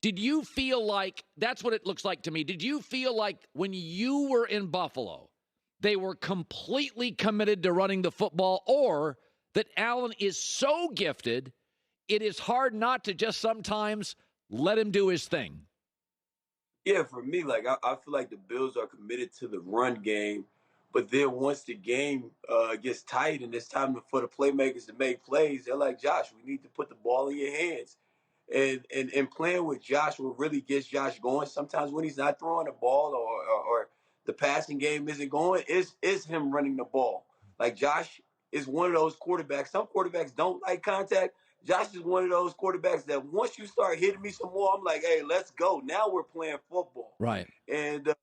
Did you feel like that's what it looks like to me? Did you feel like when you were in Buffalo, they were completely committed to running the football, or that Allen is so gifted, it is hard not to just sometimes let him do his thing? Yeah, for me, like I feel like the Bills are committed to the run game, but then once the game gets tight and it's time for the playmakers to make plays, they're like, Josh, we need to put the ball in your hands. And playing with Josh what really gets Josh going. Sometimes when he's not throwing the ball or the passing game isn't going, is him running the ball. Like Josh is one of those quarterbacks. Some quarterbacks don't like contact. Josh is one of those quarterbacks that once you start hitting me some more, I'm like, hey, let's go. Now we're playing football. Right. And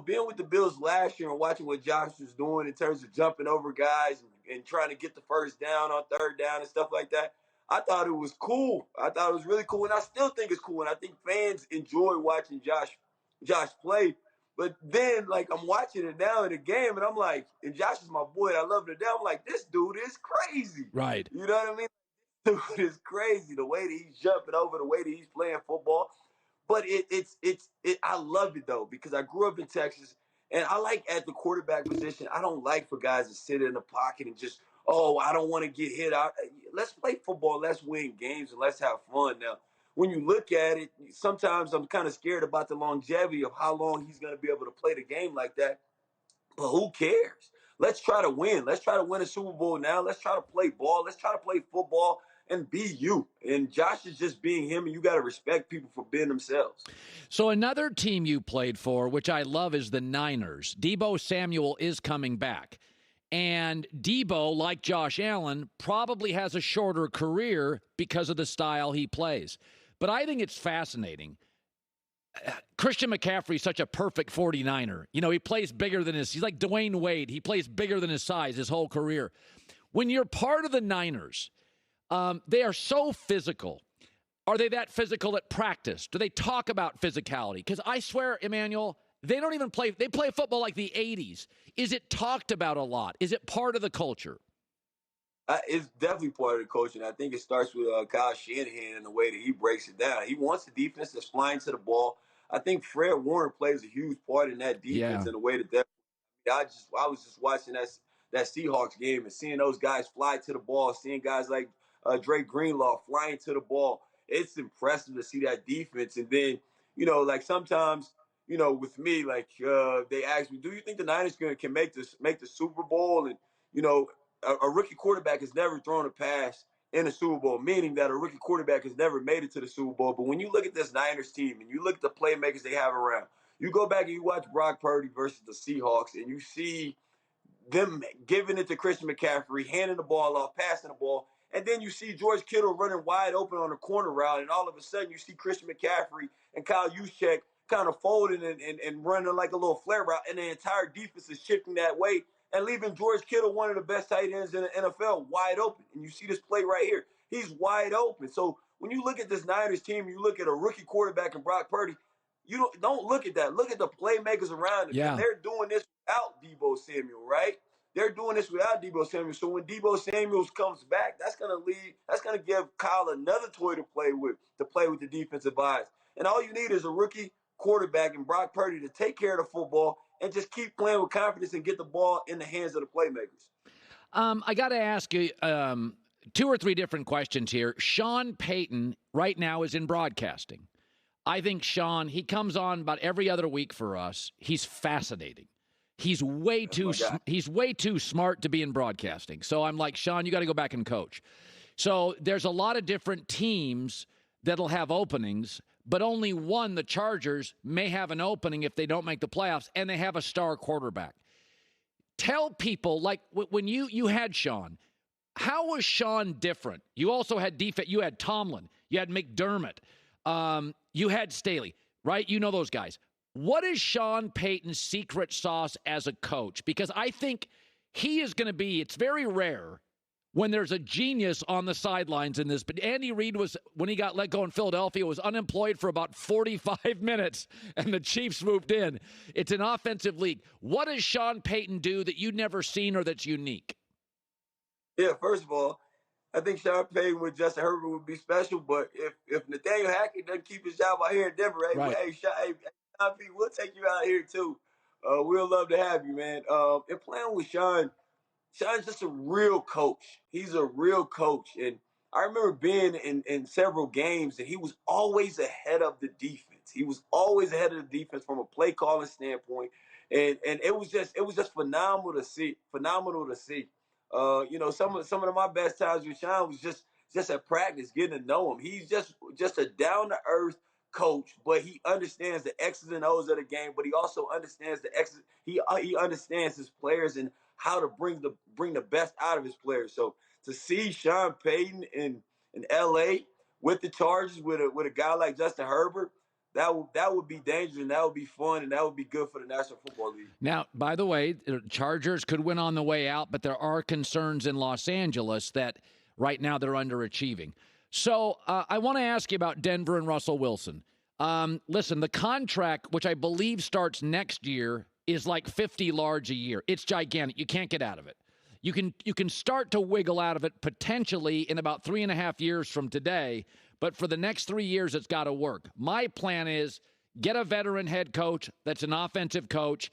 being with the Bills last year and watching what Josh was doing in terms of jumping over guys and trying to get the first down on third down and stuff like that, I thought it was cool. I thought it was really cool, and I still think it's cool. And I think fans enjoy watching Josh play. But then, like, I'm watching it now in the game, and I'm like, and Josh is my boy. And I love it. I'm like, this dude is crazy. Right. You know what I mean? Dude is crazy. The way that he's jumping over, the way that he's playing football. But I love it though because I grew up in Texas and I like at the quarterback position. I don't like for guys to sit in the pocket and just I don't want to get hit out. Let's play football. Let's win games and let's have fun. Now, when you look at it, sometimes I'm kind of scared about the longevity of how long he's going to be able to play the game like that. But who cares? Let's try to win. Let's try to win a Super Bowl now. Let's try to play ball. Let's try to play football and be you. And Josh is just being him, and you got to respect people for being themselves. So another team you played for, which I love, is the Niners. Deebo Samuel is coming back. And Deebo, like Josh Allen, probably has a shorter career because of the style he plays. But I think it's fascinating. Christian McCaffrey is such a perfect 49er. You know, he plays bigger than he's like Dwayne Wade. He plays bigger than his size his whole career. When you're part of the Niners, they are so physical. Are they that physical at practice? Do they talk about physicality? Because I swear, Emmanuel, they don't even play. They play football like the 80s. Is it talked about a lot? Is it part of the culture? It's definitely part of the coaching. I think it starts with Kyle Shanahan and the way that he breaks it down. He wants the defense that's flying to the ball. I think Fred Warner plays a huge part in that defense in the way that I was just watching that Seahawks game and seeing those guys fly to the ball, seeing guys like Drake Greenlaw flying to the ball. It's impressive to see that defense. And then, like sometimes, with me, like they ask me, do you think the Niners can make the Super Bowl? And, a rookie quarterback has never thrown a pass in a Super Bowl, meaning that a rookie quarterback has never made it to the Super Bowl. But when you look at this Niners team and you look at the playmakers they have around, you go back and you watch Brock Purdy versus the Seahawks and you see them giving it to Christian McCaffrey, handing the ball off, passing the ball, and then you see George Kittle running wide open on a corner route, and all of a sudden you see Christian McCaffrey and Kyle Juszczyk kind of folding and running like a little flare route, and the entire defense is shifting that way and leaving George Kittle, one of the best tight ends in the NFL, wide open. And you see this play right here. He's wide open. So when you look at this Niners team, you look at a rookie quarterback in Brock Purdy, you don't look at that. Look at the playmakers around him. Yeah. And they're doing this without Deebo Samuel, right? They're doing this without Deebo Samuel. So when Deebo Samuel comes back, that's gonna give Kyle another toy to play with the defensive eyes. And all you need is a rookie quarterback in Brock Purdy to take care of the football and just keep playing with confidence and get the ball in the hands of the playmakers. I got to ask you two or three different questions here. Sean Payton right now is in broadcasting. I think Sean, he comes on about every other week for us. He's fascinating. He's way too smart to be in broadcasting. So I'm like, Sean, you got to go back and coach. So there's a lot of different teams that'll have openings, but only one, the Chargers, may have an opening if they don't make the playoffs, and they have a star quarterback. Tell people, like when you had Sean, how was Sean different? You also had defense. You had Tomlin. You had McDermott. You had Staley, right? You know those guys. What is Sean Payton's secret sauce as a coach? Because I think he is going to be, it's very rare when there's a genius on the sidelines in this. But Andy Reid was, when he got let go in Philadelphia, was unemployed for about 45 minutes, and the Chiefs moved in. It's an offensive league. What does Sean Payton do that you've never seen or that's unique? Yeah, first of all, I think Sean Payton with Justin Herbert would be special, but if Nathaniel Hackett doesn't keep his job out here in Denver, Right. hey, Sean Payton, we'll take you out here too. We'll love to have you, man. And playing with Sean's just a real coach. He's a real coach. And I remember being in several games, and he was always ahead of the defense. He was always ahead of the defense from a play calling standpoint. And it was just phenomenal to see. Phenomenal to see. Some of my best times with Sean was just at practice, getting to know him. He's just a down to earth coach, but he understands the X's and O's of the game. But he also understands the X's. He understands his players and how to bring the best out of his players. So to see Sean Payton in LA with the Chargers with a guy like Justin Herbert, that would be dangerous, and that would be fun, and that would be good for the National Football League. Now, by the way, the Chargers could win on the way out, but there are concerns in Los Angeles that right now they're underachieving. So I want to ask you about Denver and Russell Wilson. Listen, the contract, which I believe starts next year, is like $50 large a year. It's gigantic. You can't get out of it. You can start to wiggle out of it potentially in about 3.5 years from today, but for the next 3 years, it's got to work. My plan is get a veteran head coach that's an offensive coach,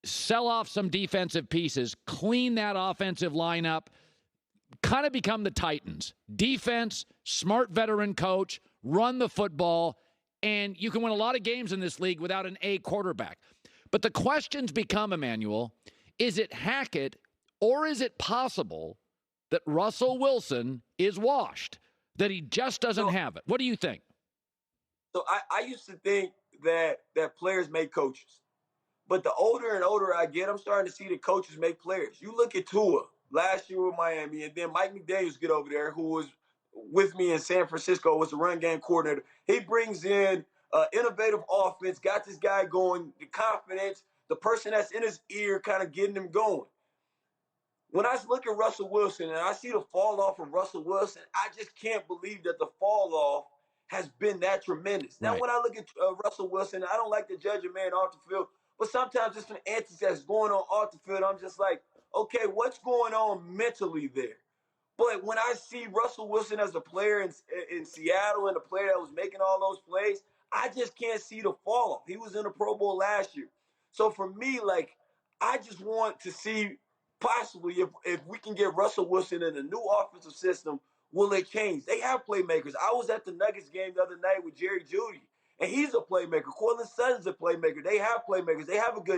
sell off some defensive pieces, clean that offensive lineup, kind of become the Titans. Defense, smart veteran coach, run the football, and you can win a lot of games in this league without an A quarterback. But the questions become, Emmanuel, is it Hackett or is it possible that Russell Wilson is washed, that he just doesn't have it? What do you think? So I used to think that players make coaches. But the older and older I get, I'm starting to see that coaches make players. You look at Tua last year with Miami, and then Mike McDaniels get over there, who was with me in San Francisco, was the run game coordinator. He brings in innovative offense, got this guy going, the confidence, the person that's in his ear kind of getting him going. When I look at Russell Wilson and I see the fall off of Russell Wilson, I just can't believe that the fall off has been that tremendous. Now, Right. when I look at Russell Wilson, I don't like to judge a man off the field, but sometimes just some antics that's going on off the field, I'm just like, okay, what's going on mentally there? But when I see Russell Wilson as a player in Seattle and a player that was making all those plays, I just can't see the fall off. He was in the Pro Bowl last year. So for me, like, I just want to see possibly if we can get Russell Wilson in a new offensive system, will it change? They have playmakers. I was at the Nuggets game the other night with Jerry Jeudy, and he's a playmaker. Colin Sutton's a playmaker. They have playmakers. They have a good